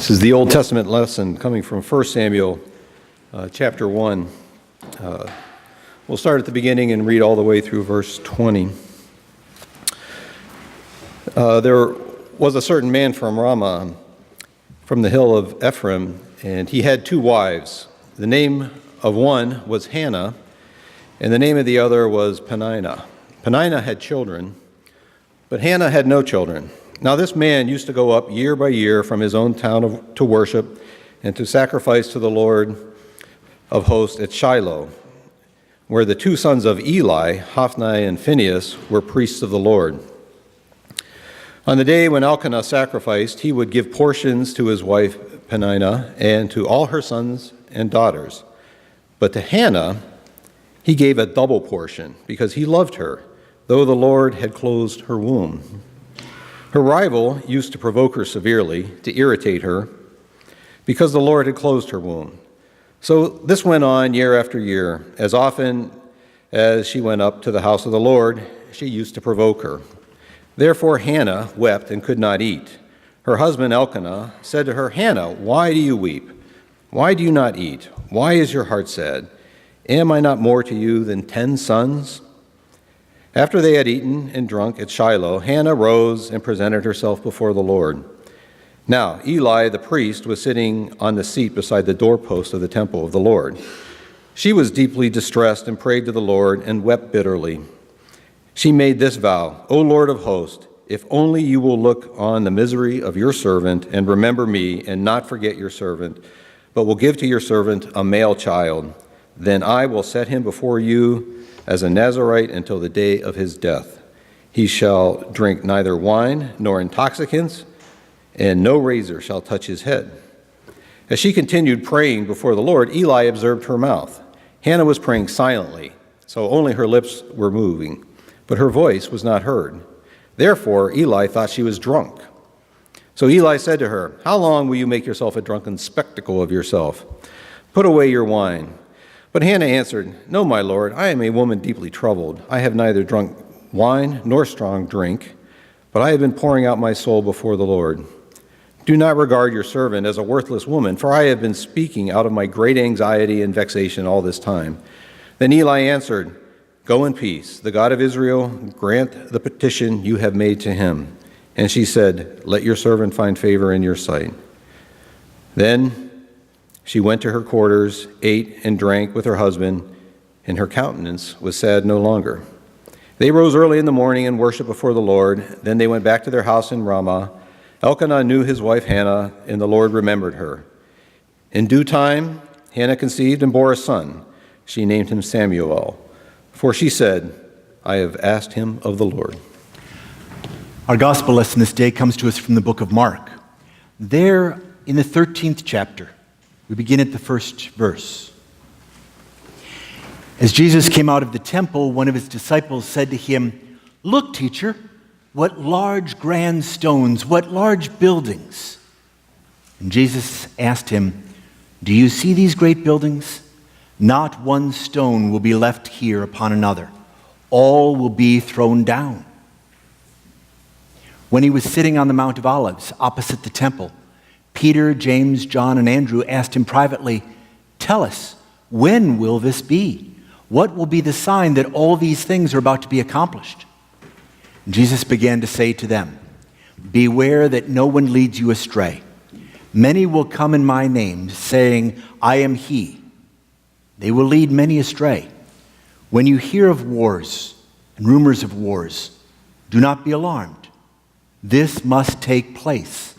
This is the Old Testament lesson coming from 1 Samuel chapter 1. We'll start at the beginning and read all the way through verse 20. There was a certain man from Ramah, from the hill of Ephraim, and he had two wives. The name of one was Hannah, and the name of the other was Peninnah. Peninnah had children, but Hannah had no children. Now this man used to go up year by year from his own town to worship and to sacrifice to the Lord of hosts at Shiloh, where the two sons of Eli, Hophni and Phinehas, were priests of the Lord. On the day when Elkanah sacrificed, he would give portions to his wife Peninnah and to all her sons and daughters. But to Hannah he gave a double portion, because he loved her, though the Lord had closed her womb. Her rival used to provoke her severely, to irritate her, because the Lord had closed her womb. So this went on year after year. As often as she went up to the house of the Lord, she used to provoke her. Therefore Hannah wept and could not eat. Her husband Elkanah said to her, "Hannah, why do you weep? Why do you not eat? Why is your heart sad? Am I not more to you than 10 sons?" After they had eaten and drunk at Shiloh, Hannah rose and presented herself before the Lord. Now Eli the priest was sitting on the seat beside the doorpost of the temple of the Lord. She was deeply distressed and prayed to the Lord and wept bitterly. She made this vow, "O Lord of hosts, if only you will look on the misery of your servant and remember me and not forget your servant, but will give to your servant a male child, then I will set him before you as a Nazirite until the day of his death. He shall drink neither wine nor intoxicants, and no razor shall touch his head." As she continued praying before the Lord, Eli observed her mouth. Hannah was praying silently, so only her lips were moving, but her voice was not heard. Therefore Eli thought she was drunk. So Eli said to her, "How long will you make yourself a drunken spectacle of yourself? Put away your wine." But Hannah answered, "No, my lord, I am a woman deeply troubled. I have neither drunk wine nor strong drink, but I have been pouring out my soul before the Lord. Do not regard your servant as a worthless woman, for I have been speaking out of my great anxiety and vexation all this time." Then Eli answered, "Go in peace. The God of Israel grant the petition you have made to him." And she said, "Let your servant find favor in your sight." Then she went to her quarters, ate and drank with her husband, and her countenance was sad no longer. They rose early in the morning and worshiped before the Lord. Then they went back to their house in Ramah. Elkanah knew his wife Hannah, and the Lord remembered her. In due time, Hannah conceived and bore a son. She named him Samuel, for she said, "I have asked him of the Lord." Our gospel lesson this day comes to us from the book of Mark. There, in the 13th chapter, we begin at the first verse. As Jesus came out of the temple, one of his disciples said to him, "Look, teacher, what large grand stones, what large buildings." And Jesus asked him, "Do you see these great buildings? Not one stone will be left here upon another. All will be thrown down." When he was sitting on the Mount of Olives opposite the temple, Peter, James, John, and Andrew asked him privately, "Tell us, when will this be? What will be the sign that all these things are about to be accomplished?" And Jesus began to say to them, "Beware that no one leads you astray. Many will come in my name, saying, 'I am he.' They will lead many astray. When you hear of wars and rumors of wars, do not be alarmed. This must take place,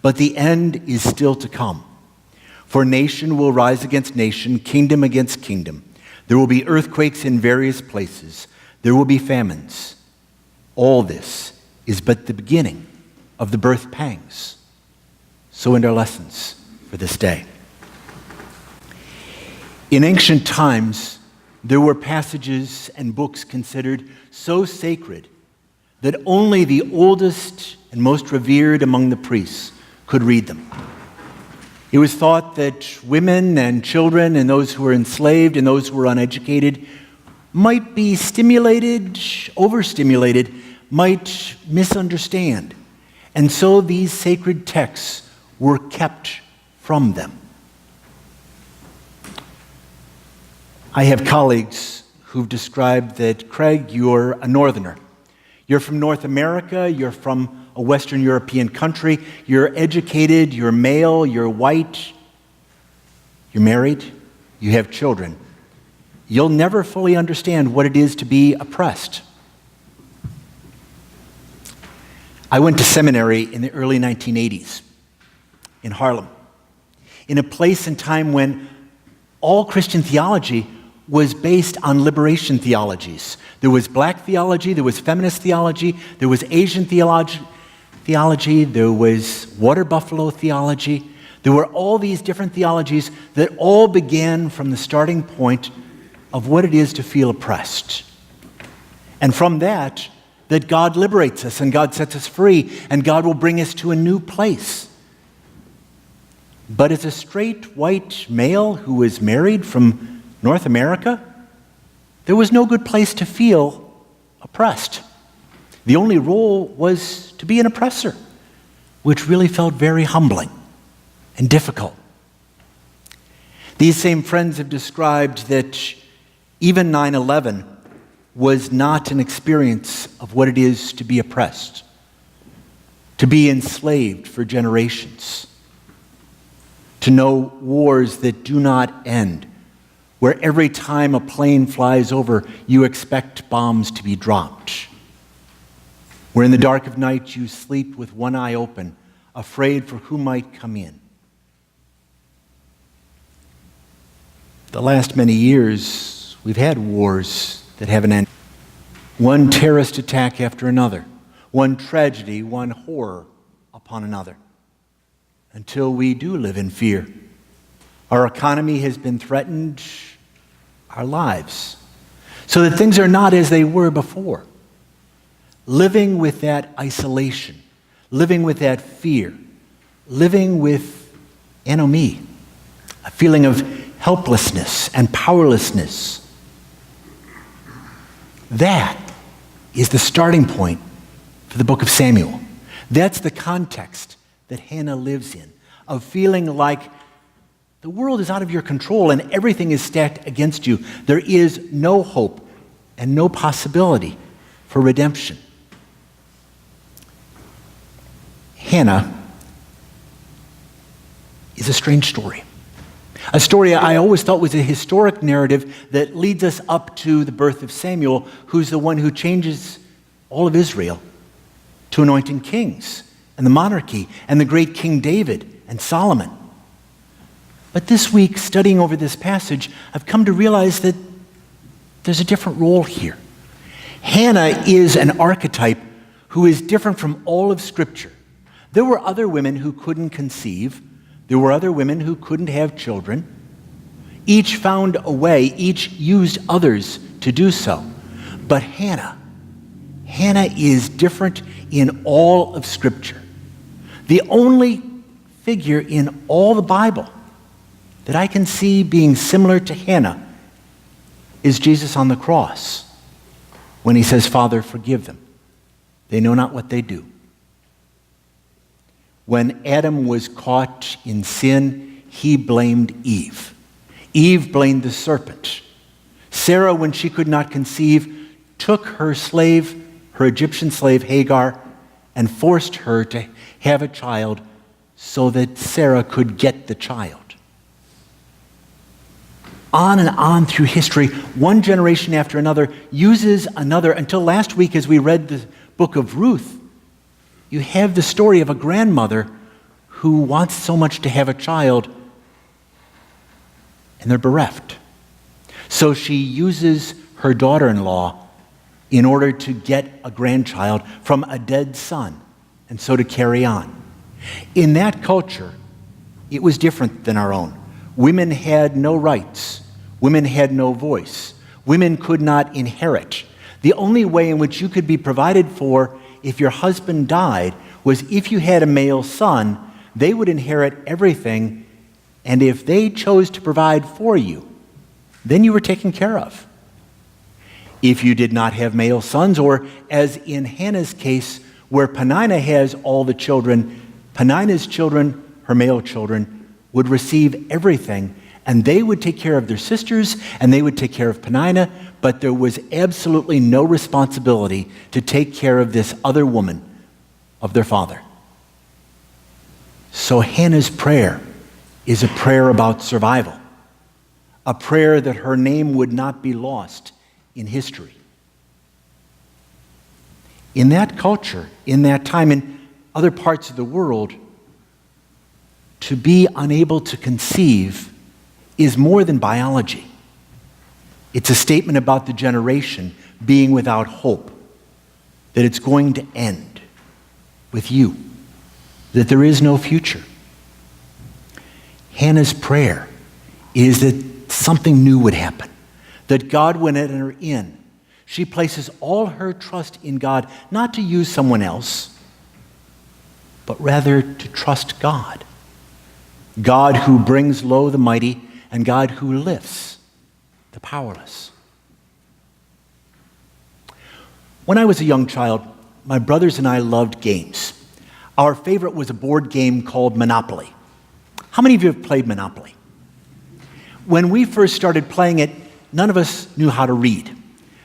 but the end is still to come. For nation will rise against nation, kingdom against kingdom. There will be earthquakes in various places. There will be famines. All this is but the beginning of the birth pangs." So end our lessons for this day. In ancient times, there were passages and books considered so sacred that only the oldest and most revered among the priests could read them. It was thought that women and children and those who were enslaved and those who were uneducated might be stimulated, overstimulated, might misunderstand. And so these sacred texts were kept from them. I have colleagues who've described that, Craig, you're a northerner. You're from North America, you're from a Western European country, you're educated, you're male, you're white, you're married, you have children. You'll never fully understand what it is to be oppressed. I went to seminary in the early 1980s in Harlem, in a place and time when all Christian theology was based on liberation theologies. There was black theology, there was feminist theology, there was Asian theology, there was water buffalo theology. There were all these different theologies that all began from the starting point of what it is to feel oppressed. And from that God liberates us and God sets us free and God will bring us to a new place. But as a straight white male who was married from North America, there was no good place to feel oppressed. The only role was to be an oppressor, which really felt very humbling and difficult. These same friends have described that even 9/11 was not an experience of what it is to be oppressed, to be enslaved for generations, to know wars that do not end, where every time a plane flies over, you expect bombs to be dropped, where in the dark of night you sleep with one eye open, afraid for who might come in. The last many years, we've had wars that haven't ended. One terrorist attack after another, one tragedy, one horror upon another, until we do live in fear. Our economy has been threatened, our lives, so that things are not as they were before. Living with that isolation, living with that fear, living with anomie, a feeling of helplessness and powerlessness. That is the starting point for the book of Samuel. That's the context that Hannah lives in, of feeling like the world is out of your control and everything is stacked against you. There is no hope and no possibility for redemption. Hannah is a strange story. A story I always thought was a historic narrative that leads us up to the birth of Samuel, who's the one who changes all of Israel to anointing kings and the monarchy and the great King David and Solomon. But this week, studying over this passage, I've come to realize that there's a different role here. Hannah is an archetype who is different from all of Scripture. There were other women who couldn't conceive. There were other women who couldn't have children. Each found a way, each used others to do so. But Hannah is different in all of Scripture. The only figure in all the Bible that I can see being similar to Hannah is Jesus on the cross, when he says, "Father, forgive them. They know not what they do." When Adam was caught in sin, he blamed Eve. Eve blamed the serpent. Sarah, when she could not conceive, took her slave, her Egyptian slave Hagar, and forced her to have a child so that Sarah could get the child. On and on through history, one generation after another uses another, until last week as we read the book of Ruth, you have the story of a grandmother who wants so much to have a child, and they're bereft. So she uses her daughter-in-law in order to get a grandchild from a dead son, and so to carry on. In that culture, it was different than our own. Women had no rights. Women had no voice. Women could not inherit. The only way in which you could be provided for if your husband died was if you had a male son, they would inherit everything, and if they chose to provide for you, then you were taken care of. If you did not have male sons, or as in Hannah's case, where Peninnah has all the children, Peninnah's children her male children, would receive everything, and they would take care of their sisters, and they would take care of Peninnah, but there was absolutely no responsibility to take care of this other woman of their father. So Hannah's prayer is a prayer about survival, a prayer that her name would not be lost in history. In that culture, in that time, in other parts of the world, to be unable to conceive is more than biology. It's a statement about the generation being without hope, that it's going to end with you, that there is no future. Hannah's prayer is that something new would happen, that God would enter in. She places all her trust in God, not to use someone else, but rather to trust God. God who brings low the mighty, and God who lifts the powerless. When I was a young child, my brothers and I loved games. Our favorite was a board game called Monopoly. How many of you have played Monopoly? When we first started playing it, none of us knew how to read.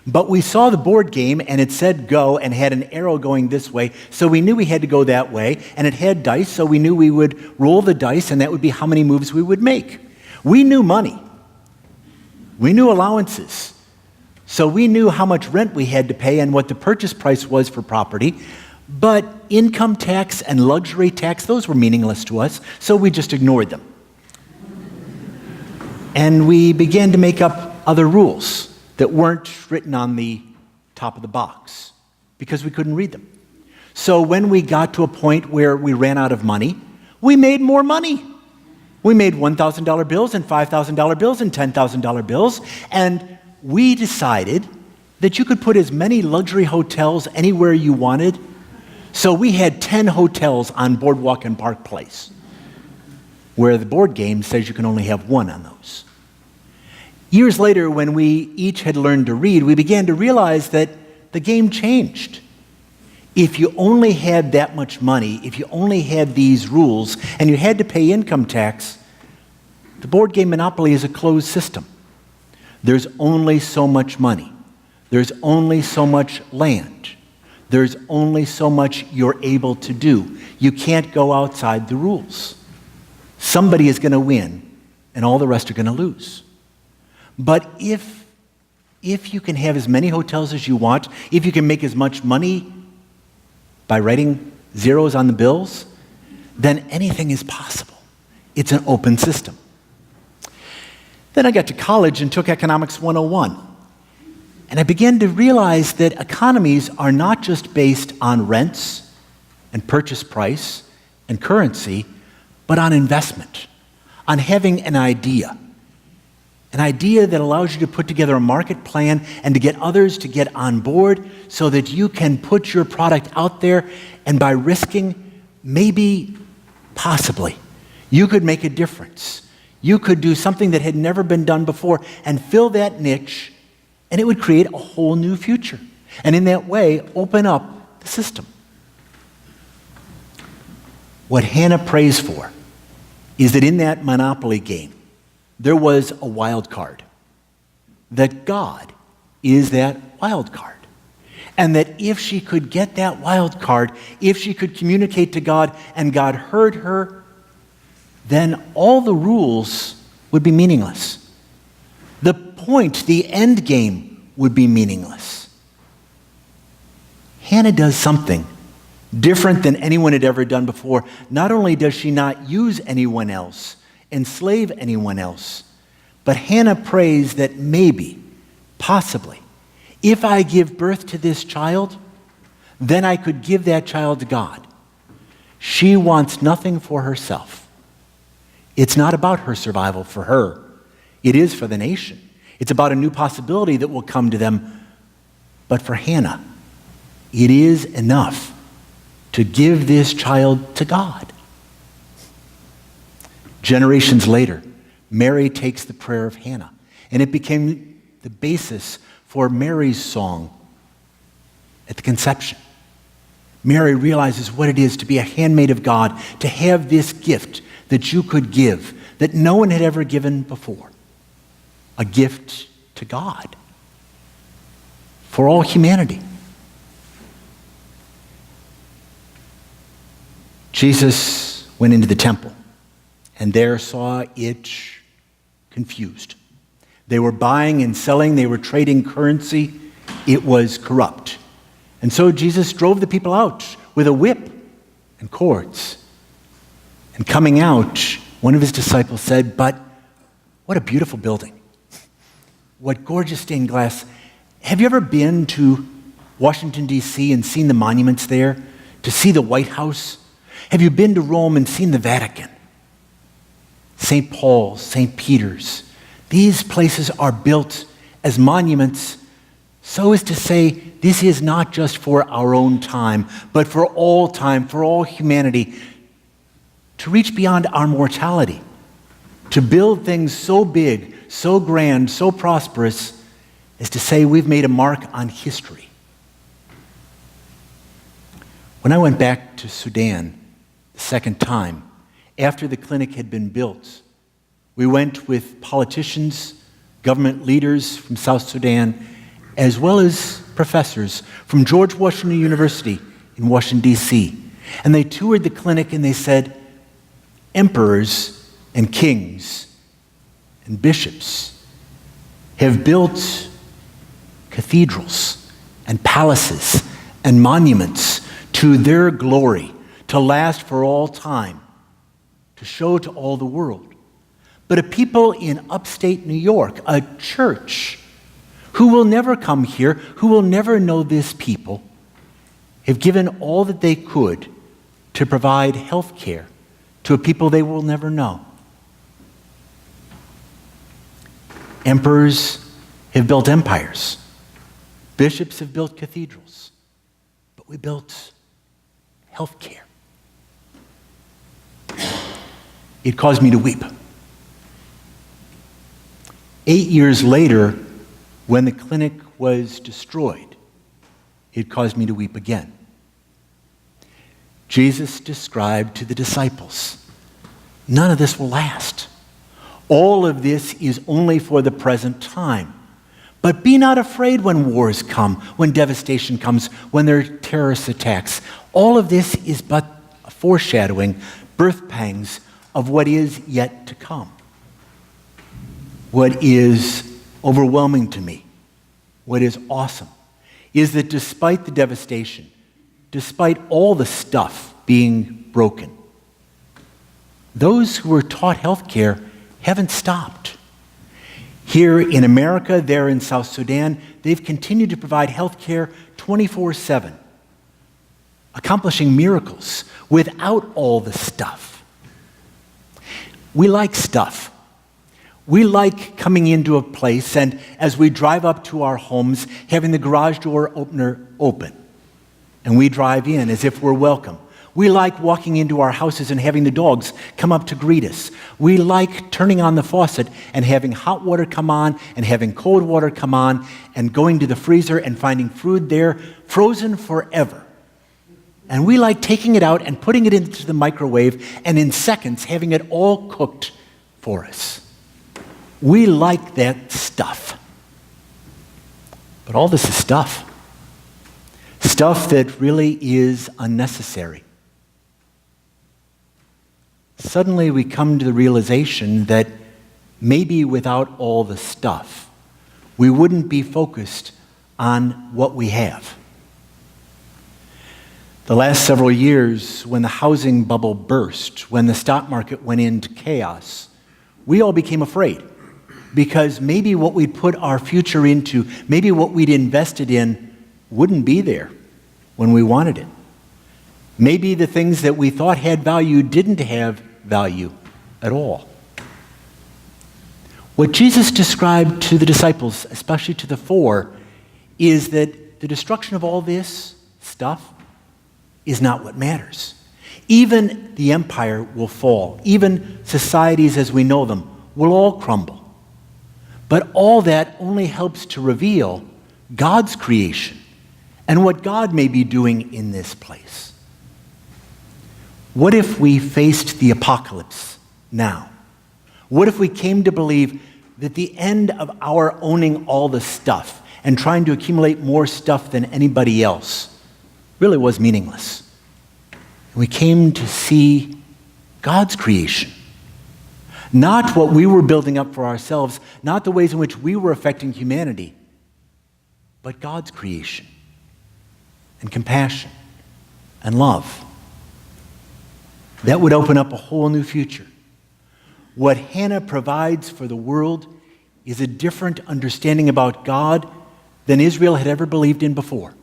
But we saw the board game, and it said go, and had an arrow going this way, so we knew we had to go that way, and it had dice, so we knew we would roll the dice, and that would be how many moves we would make. We knew money. We knew allowances. So we knew how much rent we had to pay and what the purchase price was for property, but income tax and luxury tax, those were meaningless to us, so we just ignored them. And we began to make up other rules that weren't written on the top of the box because we couldn't read them. So when we got to a point where we ran out of money, we made more money. We made $1,000 bills and $5,000 bills and $10,000 bills, and we decided that you could put as many luxury hotels anywhere you wanted. So we had 10 hotels on Boardwalk and Park Place, where the board game says you can only have one on those. Years later, when we each had learned to read, we began to realize that the game changed. If you only had that much money, if you only had these rules, and you had to pay income tax, the board game Monopoly is a closed system. There's only so much money. There's only so much land. There's only so much you're able to do. You can't go outside the rules. Somebody is going to win, and all the rest are going to lose. But if you can have as many hotels as you want, if you can make as much money by writing zeros on the bills, then anything is possible. It's an open system. Then I got to college and took Economics 101. And I began to realize that economies are not just based on rents and purchase price and currency, but on investment, on having an idea that allows you to put together a market plan and to get others to get on board so that you can put your product out there, and by risking, maybe, possibly, you could make a difference. You could do something that had never been done before and fill that niche, and it would create a whole new future. And in that way, open up the system. What Hannah prays for is that in that Monopoly game, there was a wild card, that God is that wild card, and that if she could get that wild card, if she could communicate to God and God heard her, then all the rules would be meaningless. The point, the end game, would be meaningless. Hannah does something different than anyone had ever done before. Not only does she not use anyone else, enslave anyone else, but Hannah prays that maybe, possibly, if I give birth to this child, then I could give that child to God. She wants nothing for herself. It's not about her survival for her. It is for the nation. It's about a new possibility that will come to them. But for Hannah, it is enough to give this child to God. Generations later, Mary takes the prayer of Hannah, and it became the basis for Mary's song at the conception. Mary realizes what it is to be a handmaid of God, to have this gift, that you could give that no one had ever given before. A gift to God for all humanity. Jesus went into the temple and there saw it confused. They were buying and selling, they were trading currency. It was corrupt. And so Jesus drove the people out with a whip and cords. And coming out, one of his disciples said, "But what a beautiful building. What gorgeous stained glass. Have you ever been to Washington, D.C. and seen the monuments there? To see the White House? Have you been to Rome and seen the Vatican? St. Paul's, St. Peter's. These places are built as monuments so as to say this is not just for our own time, but for all time, for all humanity, to reach beyond our mortality, to build things so big, so grand, so prosperous, as to say we've made a mark on history." When I went back to Sudan the second time, after the clinic had been built, we went with politicians, government leaders from South Sudan, as well as professors from George Washington University in Washington, D.C. And they toured the clinic and they said, emperors and kings and bishops have built cathedrals and palaces and monuments to their glory, to last for all time, to show to all the world. But a people in upstate New York, a church, who will never come here, who will never know this people, have given all that they could to provide health care to a people they will never know. Emperors have built empires. Bishops have built cathedrals. But we built health care. It caused me to weep. 8 years later, when the clinic was destroyed, it caused me to weep again. Jesus described to the disciples, none of this will last. All of this is only for the present time. But be not afraid when wars come, when devastation comes, when there are terrorist attacks. All of this is but a foreshadowing, birth pangs of what is yet to come. What is overwhelming to me, what is awesome, is that despite the devastation, despite all the stuff being broken, those who were taught health care haven't stopped. Here in America, there in South Sudan, they've continued to provide health care 24/7, accomplishing miracles without all the stuff. We like stuff. We like coming into a place and as we drive up to our homes, having the garage door opener open. And we drive in as if we're welcome. We like walking into our houses and having the dogs come up to greet us. We like turning on the faucet and having hot water come on and having cold water come on and going to the freezer and finding food there frozen forever. And we like taking it out and putting it into the microwave and in seconds having it all cooked for us. We like that stuff. But all this is stuff. Stuff that really is unnecessary. Suddenly we come to the realization that maybe without all the stuff, we wouldn't be focused on what we have. The last several years, when the housing bubble burst, when the stock market went into chaos, we all became afraid because maybe what we'd put our future into, maybe what we'd invested in wouldn't be there when we wanted it. Maybe the things that we thought had value didn't have value at all. What Jesus described to the disciples, especially to the four, is that the destruction of all this stuff is not what matters. Even the empire will fall. Even societies as we know them will all crumble. But all that only helps to reveal God's creation and what God may be doing in this place. What if we faced the apocalypse now? What if we came to believe that the end of our owning all the stuff and trying to accumulate more stuff than anybody else really was meaningless? And we came to see God's creation. Not what we were building up for ourselves, not the ways in which we were affecting humanity, but God's creation and compassion and love. That would open up a whole new future. What Hannah provides for the world is a different understanding about God than Israel had ever believed in before.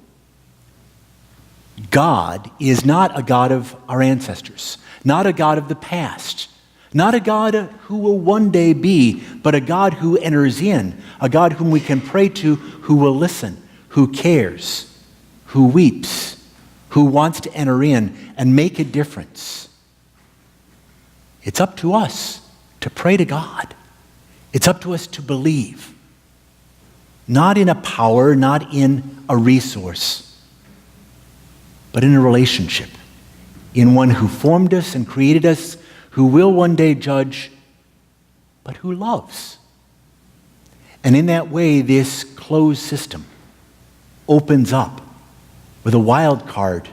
God is not a God of our ancestors, not a God of the past, not a God who will one day be, but a God who enters in, a God whom we can pray to, who will listen, who cares, who weeps, who wants to enter in and make a difference. It's up to us to pray to God. It's up to us to believe, not in a power, not in a resource, but in a relationship, in one who formed us and created us, who will one day judge, but who loves. And in that way, this closed system opens up with a wild card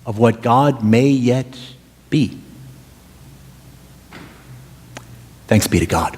of what God may yet be. Thanks be to God.